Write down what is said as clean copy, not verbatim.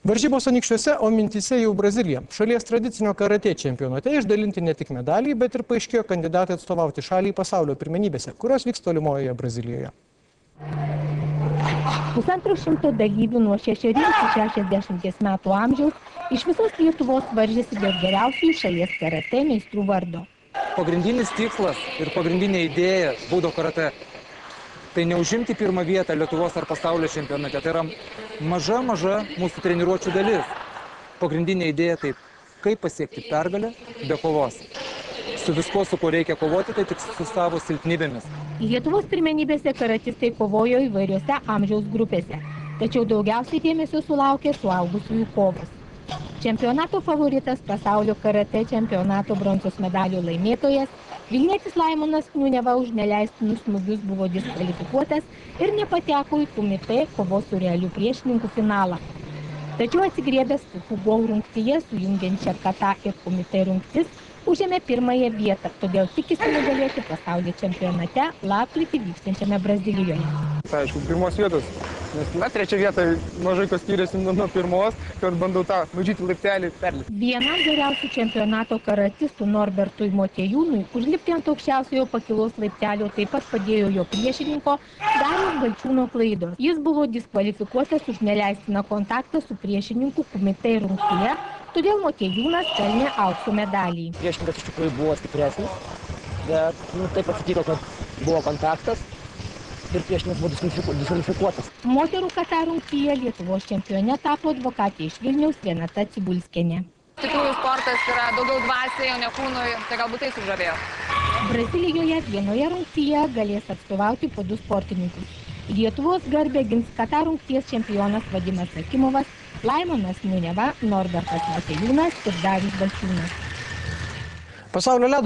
Varžybos Anykščiuose, o mintyse jau Brazilija. Šalies tradicinio karatė čempionate išdalinti ne tik medaliai, bet ir paaiškėjo kandidatai atstovauti šaliai pasaulio pirmenybėse, kurios vyks tolimojoje Brazilijoje. 150 dalyvių nuo 6 iki 60 metų amžiaus iš visos Lietuvos varžėsi dėl geriausių šalies karatė meistrų vardo. Pagrindinis tikslas ir pagrindinė idėja būdo karatė tai neužimti pirmą vietą Lietuvos ar pasaulio čempionate. Tai yra maža mūsų treniruočių dalis. Pagrindinė idėja taip, kaip pasiekti pergalę be kovos. Su viskuo, su kuo reikia kovoti, tai tik su savo silpnybėmis. Lietuvos pirmenybėse karatistai kovojo įvairiose amžiaus grupėse, tačiau daugiausiai dėmesio sulaukė suaugusiųjų kovos. Čempionato favoritas pasaulio karatė čempionato bronzos medalio laimėtojas Vilnietis Laimonas Kniuneva už neleistinus smūgius buvo diskvalifikuotas ir nepateko į kumite kovos su realiu priešininku finalą. Tačiau atsigriebęs futbolo rungtyje sujungiančią kata ir kumite rungtis užėmė pirmąją vietą, todėl tikisi nugalėti pasaulio čempionate lapkritį vyksiančiame Brazilijoje. Aišku, pirmos vietos, nes trečia vieta mažai kas skiriasi nuo pirmos, kad bandau tą mažytį laiptelį perlipti. Vienam geriausių čempionato karatistų Norbertui Motiejūnui užlipti ant aukščiausiojo pakilos laiptelio taip pat padėjo jo priešininko Dariaus Balčiūno klaidos. Jis buvo diskvalifikuotas už neleistiną kontaktą su priešininku kumite rungtyje, todėl Motiejūnas pelnė aukso medalį. Priešininkas iš tikrųjų buvo stipresnis, bet taip atsitiko, kad buvo kontaktas ir priešininkas buvo diskvalifikuotas. Moterų kata rungtyje Lietuvos čempione tapo advokatė iš Vilniaus Renata Cibulskienė. Iš tikrųjų sportas yra daugiau dvasiai, o ne kūnui, tai galbūt tai sužavėjo. Brazilijoje vienoje rungtyje galės atstovauti po 2 sportininkus. Lietuvos garbę gins kata rungties čempionas Vadimas Akimovas, Laimonas Kniuneva, Norbertas Motiejūnas ir Darius Balčiūnas. Pasaulio ledo